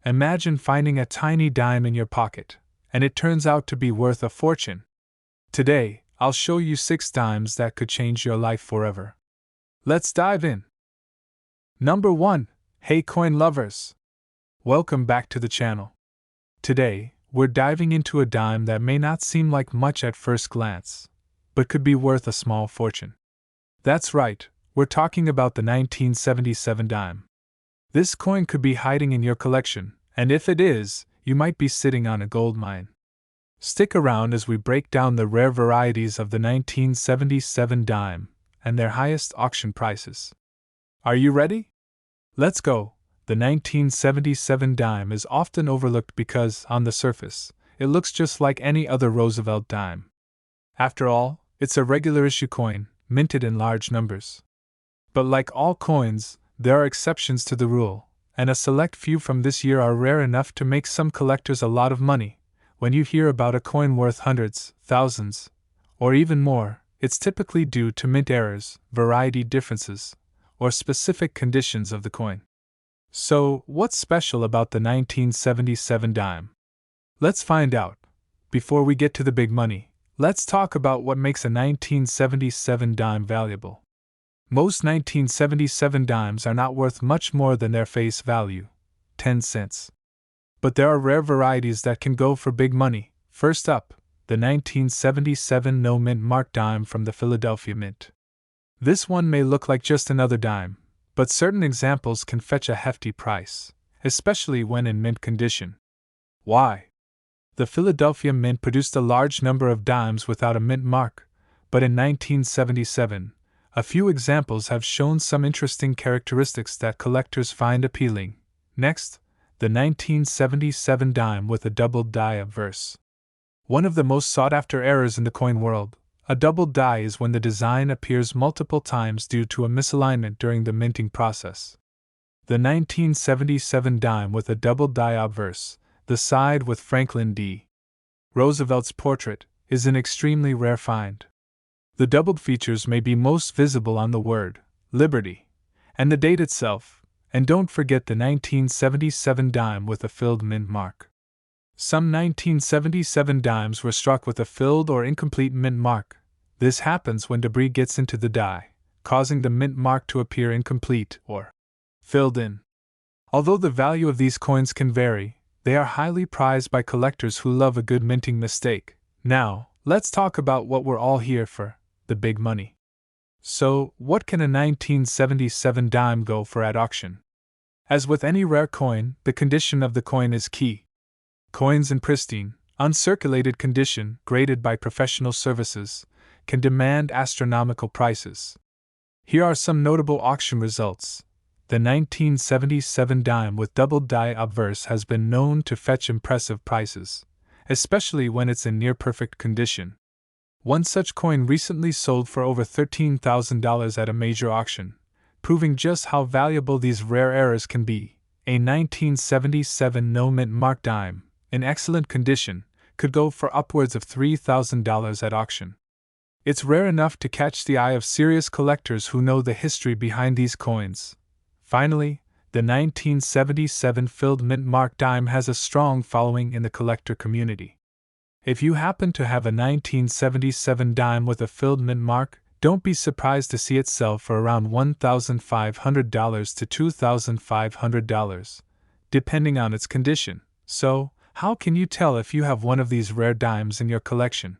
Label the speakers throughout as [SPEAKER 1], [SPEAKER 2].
[SPEAKER 1] Imagine finding a tiny dime in your pocket, and it turns out to be worth a fortune. Today, I'll show you 6 dimes that could change your life forever. Let's dive in. Number 1. Hey coin lovers! Welcome back to the channel. Today, we're diving into a dime that may not seem like much at first glance, but could be worth a small fortune. That's right, we're talking about the 1977 dime. This coin could be hiding in your collection, and if it is, you might be sitting on a gold mine. Stick around as we break down the rare varieties of the 1977 dime and their highest auction prices. Are you ready? Let's go. The 1977 dime is often overlooked because, on the surface, it looks just like any other Roosevelt dime. After all, it's a regular issue coin, minted in large numbers. But like all coins, there are exceptions to the rule, and a select few from this year are rare enough to make some collectors a lot of money. When you hear about a coin worth hundreds, thousands, or even more, it's typically due to mint errors, variety differences, or specific conditions of the coin. So, what's special about the 1977 dime? Let's find out. Before we get to the big money, let's talk about what makes a 1977 dime valuable. Most 1977 dimes are not worth much more than their face value, 10 cents. But there are rare varieties that can go for big money. First up, the 1977 no mint mark dime from the Philadelphia Mint. This one may look like just another dime, but certain examples can fetch a hefty price, especially when in mint condition. Why? The Philadelphia Mint produced a large number of dimes without a mint mark, but in 1977, a few examples have shown some interesting characteristics that collectors find appealing. Next, the 1977 dime with a doubled die obverse. One of the most sought-after errors in the coin world, a doubled die is when the design appears multiple times due to a misalignment during the minting process. The 1977 dime with a doubled die obverse, the side with Franklin D. Roosevelt's portrait, is an extremely rare find. The doubled features may be most visible on the word, Liberty, and the date itself, and don't forget the 1977 dime with a filled mint mark. Some 1977 dimes were struck with a filled or incomplete mint mark. This happens when debris gets into the die, causing the mint mark to appear incomplete or filled in. Although the value of these coins can vary, they are highly prized by collectors who love a good minting mistake. Now, let's talk about what we're all here for, the big money. So, what can a 1977 dime go for at auction? As with any rare coin, the condition of the coin is key. Coins in pristine, uncirculated condition, graded by professional services, can demand astronomical prices. Here are some notable auction results. The 1977 dime with doubled die obverse has been known to fetch impressive prices, especially when it's in near-perfect condition. One such coin recently sold for over $13,000 at a major auction, proving just how valuable these rare errors can be. A 1977 no mint mark dime, in excellent condition, could go for upwards of $3,000 at auction. It's rare enough to catch the eye of serious collectors who know the history behind these coins. Finally, the 1977 filled mint mark dime has a strong following in the collector community. If you happen to have a 1977 dime with a filled mint mark, don't be surprised to see it sell for around $1,500 to $2,500, depending on its condition. So, how can you tell if you have one of these rare dimes in your collection?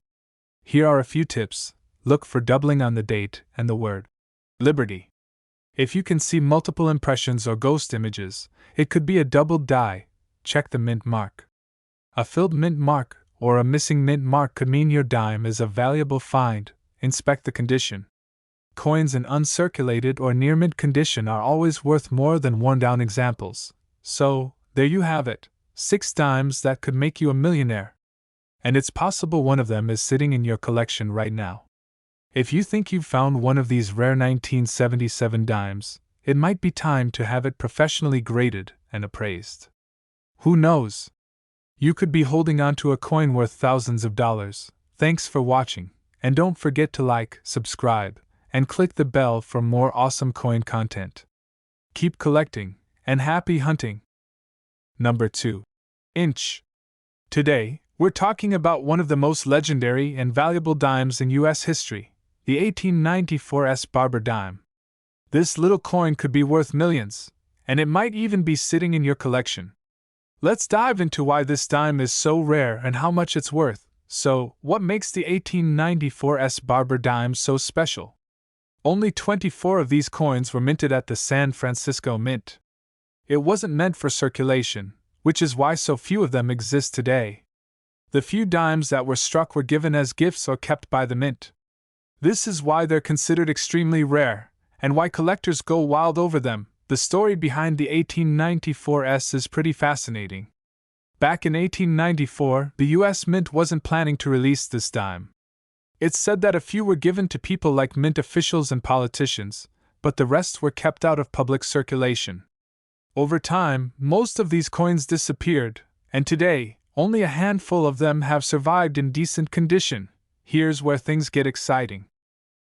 [SPEAKER 1] Here are a few tips. Look for doubling on the date and the word Liberty. If you can see multiple impressions or ghost images, it could be a doubled die. Check the mint mark. A filled mint mark or a missing mint mark could mean your dime is a valuable find. Inspect the condition. Coins in uncirculated or near mint condition are always worth more than worn-down examples. So, there you have it, 6 dimes that could make you a millionaire. And it's possible one of them is sitting in your collection right now. If you think you've found one of these rare 1977 dimes, it might be time to have it professionally graded and appraised. Who knows? You could be holding on to a coin worth thousands of dollars. Thanks for watching, and don't forget to like, subscribe, and click the bell for more awesome coin content. Keep collecting, and happy hunting! Number 2. Inch. Today, we're talking about one of the most legendary and valuable dimes in U.S. history, the 1894 Barber Dime. This little coin could be worth millions, and it might even be sitting in your collection. Let's dive into why this dime is so rare and how much it's worth. So, what makes the 1894 Barber Dime so special? Only 24 of these coins were minted at the San Francisco Mint. It wasn't meant for circulation, which is why so few of them exist today. The few dimes that were struck were given as gifts or kept by the mint. This is why they're considered extremely rare, and why collectors go wild over them. The story behind the 1894 is pretty fascinating. Back in 1894, the U.S. Mint wasn't planning to release this dime. It's said that a few were given to people like mint officials and politicians, but the rest were kept out of public circulation. Over time, most of these coins disappeared, and today, only a handful of them have survived in decent condition. Here's where things get exciting.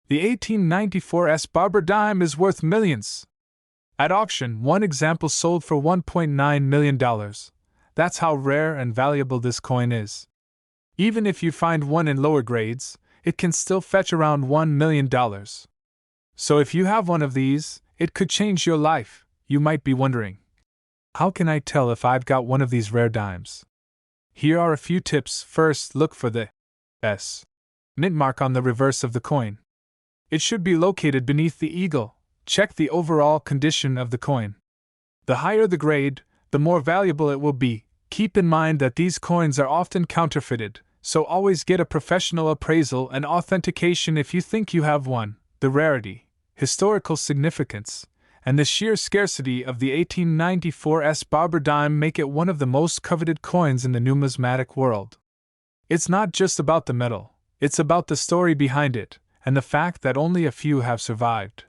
[SPEAKER 1] The 1894 Barber Dime is worth millions. At auction, one example sold for $1.9 million. That's how rare and valuable this coin is. Even if you find one in lower grades, it can still fetch around $1 million. So if you have one of these, it could change your life. You might be wondering, how can I tell if I've got one of these rare dimes? Here are a few tips. First, look for the S mint mark on the reverse of the coin. It should be located beneath the eagle. Check the overall condition of the coin. The higher the grade, the more valuable it will be. Keep in mind that these coins are often counterfeited, so always get a professional appraisal and authentication if you think you have one. The rarity, historical significance, and the sheer scarcity of the 1894 Barber Dime make it one of the most coveted coins in the numismatic world. It's not just about the metal, it's about the story behind it, and the fact that only a few have survived.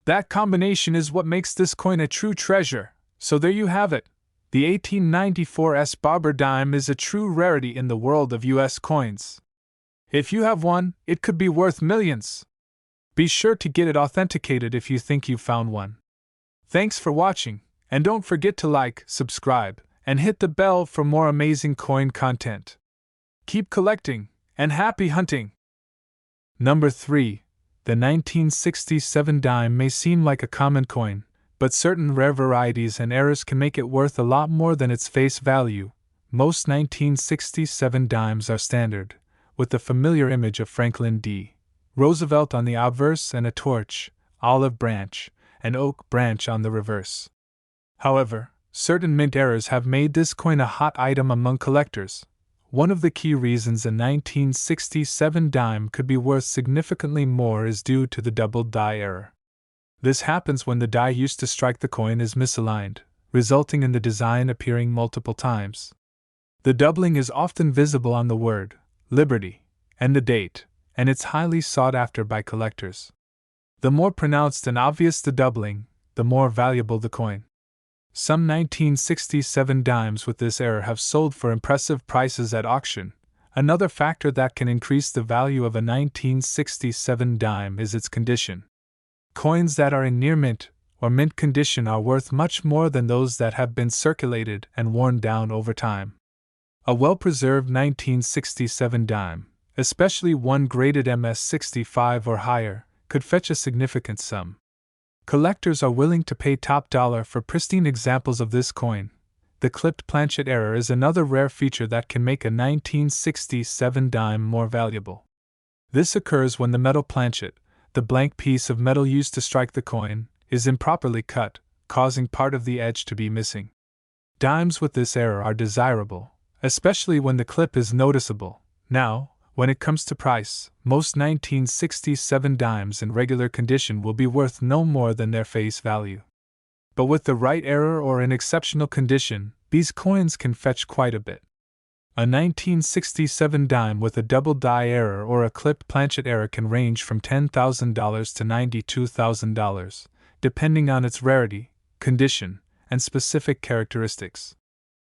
[SPEAKER 1] That combination is what makes this coin a true treasure. So there you have it. The 1894 Barber Dime is a true rarity in the world of US coins. If you have one, it could be worth millions. Be sure to get it authenticated if you think you've found one. Thanks for watching, and don't forget to like, subscribe, and hit the bell for more amazing coin content. Keep collecting, and happy hunting! Number 3. The 1967 dime may seem like a common coin, but certain rare varieties and errors can make it worth a lot more than its face value. Most 1967 dimes are standard, with the familiar image of Franklin D. Roosevelt on the obverse and a torch, olive branch, and oak branch on the reverse. However, certain mint errors have made this coin a hot item among collectors. One of the key reasons a 1967 dime could be worth significantly more is due to the doubled die error. This happens when the die used to strike the coin is misaligned, resulting in the design appearing multiple times. The doubling is often visible on the word, Liberty, and the date, and it's highly sought after by collectors. The more pronounced and obvious the doubling, the more valuable the coin. Some 1967 dimes with this error have sold for impressive prices at auction. Another factor that can increase the value of a 1967 dime is its condition. Coins that are in near mint or mint condition are worth much more than those that have been circulated and worn down over time. A well-preserved 1967 dime, especially one graded MS-65 or higher, could fetch a significant sum. Collectors are willing to pay top dollar for pristine examples of this coin. The clipped planchet error is another rare feature that can make a 1967 dime more valuable. This occurs when the metal planchet, the blank piece of metal used to strike the coin, is improperly cut, causing part of the edge to be missing. Dimes with this error are desirable, especially when the clip is noticeable. Now, when it comes to price, most 1967 dimes in regular condition will be worth no more than their face value. But with the right error or in exceptional condition, these coins can fetch quite a bit. A 1967 dime with a double die error or a clipped planchet error can range from $10,000 to $92,000, depending on its rarity, condition, and specific characteristics.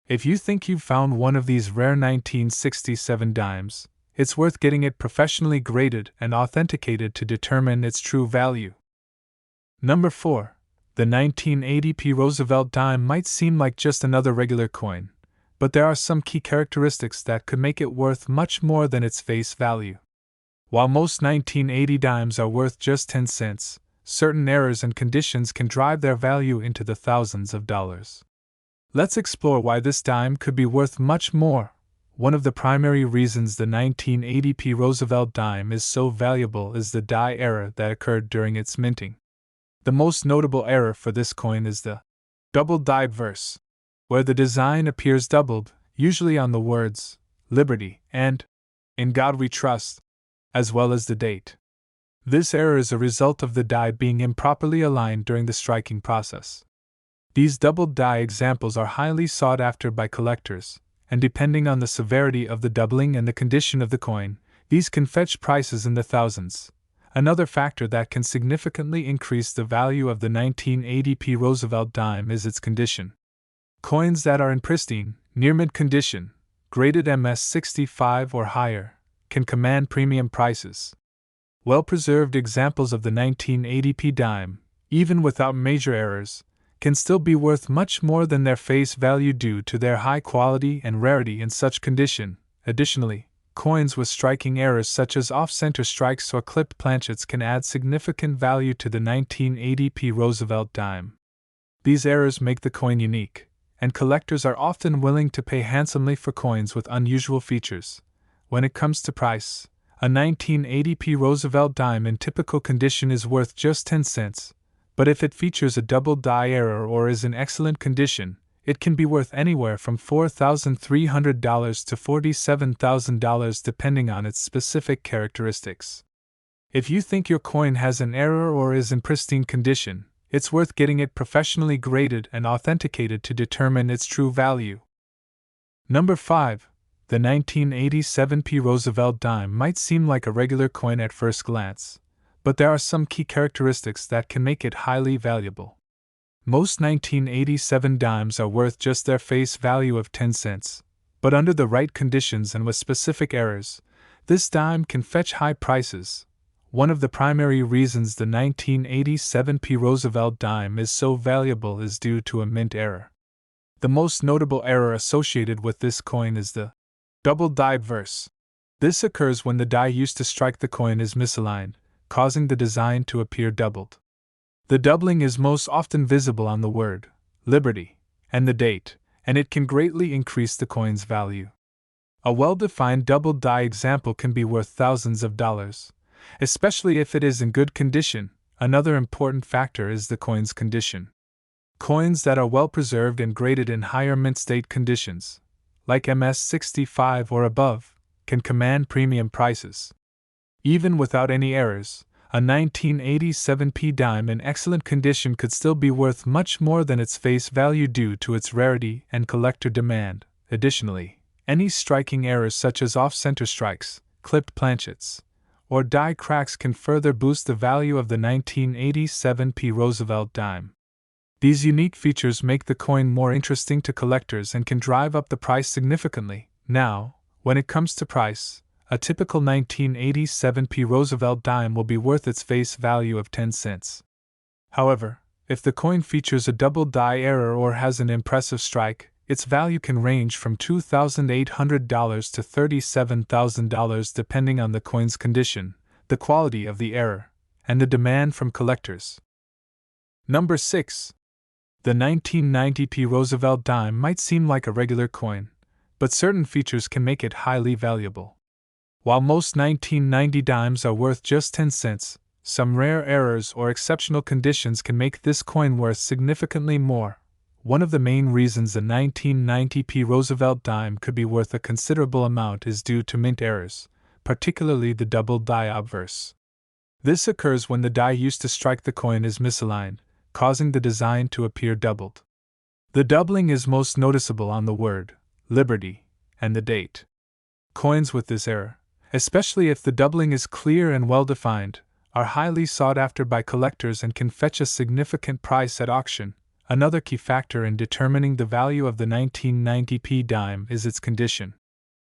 [SPEAKER 1] If you think you've found one of these rare 1967 dimes, it's worth getting it professionally graded and authenticated to determine its true value. Number 4. The 1980p Roosevelt dime might seem like just another regular coin, but there are some key characteristics that could make it worth much more than its face value. While most 1980 dimes are worth just 10 cents, certain errors and conditions can drive their value into the thousands of dollars. Let's explore why this dime could be worth much more. One of the primary reasons the 1980p Roosevelt dime is so valuable is the die error that occurred during its minting. The most notable error for this coin is the doubled die verse, where the design appears doubled, usually on the words Liberty and In God We Trust, as well as the date. This error is a result of the die being improperly aligned during the striking process. These doubled die examples are highly sought after by collectors, and depending on the severity of the doubling and the condition of the coin, these can fetch prices in the thousands. Another factor that can significantly increase the value of the 1980p Roosevelt dime is its condition. Coins that are in pristine, near-mint condition, graded MS65 or higher, can command premium prices. Well-preserved examples of the 1980p dime, even without major errors, can still be worth much more than their face value due to their high quality and rarity in such condition. Additionally, coins with striking errors such as off-center strikes or clipped planchets can add significant value to the 1980p Roosevelt dime. These errors make the coin unique, and collectors are often willing to pay handsomely for coins with unusual features. When it comes to price, a 1980p Roosevelt dime in typical condition is worth just 10 cents, but if it features a double die error or is in excellent condition, it can be worth anywhere from $4,300 to $47,000 depending on its specific characteristics. If you think your coin has an error or is in pristine condition, it's worth getting it professionally graded and authenticated to determine its true value. Number 5. The 1987p Roosevelt dime might seem like a regular coin at first glance, but there are some key characteristics that can make it highly valuable. Most 1987 dimes are worth just their face value of 10 cents, but under the right conditions and with specific errors, this dime can fetch high prices. One of the primary reasons the 1987p Roosevelt dime is so valuable is due to a mint error. The most notable error associated with this coin is the double die verse. This occurs when the die used to strike the coin is misaligned, causing the design to appear doubled. The doubling is most often visible on the word Liberty and the date, and it can greatly increase the coin's value. A well-defined double die example can be worth thousands of dollars, especially if it is in good condition. Another important factor is the coin's condition. Coins that are well preserved and graded in higher mint state conditions, like MS65 or above, can command premium prices. Even without any errors, a 1987p dime in excellent condition could still be worth much more than its face value due to its rarity and collector demand. Additionally, any striking errors such as off-center strikes, clipped planchets, or die cracks can further boost the value of the 1987p Roosevelt dime. These unique features make the coin more interesting to collectors and can drive up the price significantly. Now, when it comes to price, a typical 1987p Roosevelt dime will be worth its face value of 10 cents. However, if the coin features a double die error or has an impressive strike, its value can range from $2,800 to $37,000 depending on the coin's condition, the quality of the error, and the demand from collectors. Number 6. The 1990p Roosevelt dime might seem like a regular coin, but certain features can make it highly valuable. While most 1990 dimes are worth just 10 cents, some rare errors or exceptional conditions can make this coin worth significantly more. One of the main reasons the 1990p Roosevelt dime could be worth a considerable amount is due to mint errors, particularly the double die obverse. This occurs when the die used to strike the coin is misaligned, causing the design to appear doubled. The doubling is most noticeable on the word Liberty and the date. Coins with this error, especially if the doubling is clear and well-defined, are highly sought after by collectors and can fetch a significant price at auction. Another key factor in determining the value of the 1990p dime is its condition.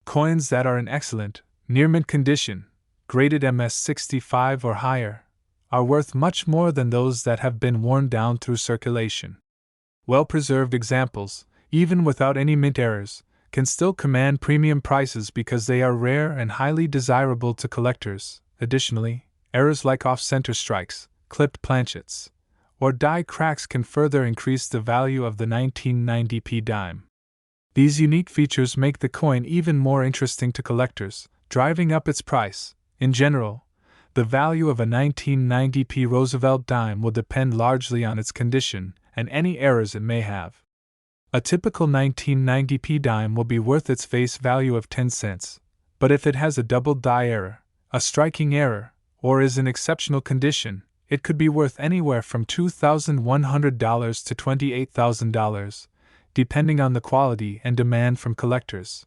[SPEAKER 1] Coins that are in excellent, near-mint condition, graded MS65 or higher, are worth much more than those that have been worn down through circulation. Well-preserved examples, even without any mint errors, can still command premium prices because they are rare and highly desirable to collectors. Additionally, errors like off-center strikes, clipped planchets, or die cracks can further increase the value of the 1990p dime. These unique features make the coin even more interesting to collectors, driving up its price. In general, the value of a 1990p Roosevelt dime will depend largely on its condition and any errors it may have. A typical 1990p dime will be worth its face value of 10 cents, but if it has a double die error, a striking error, or is in exceptional condition, it could be worth anywhere from $2,100 to $28,000, depending on the quality and demand from collectors.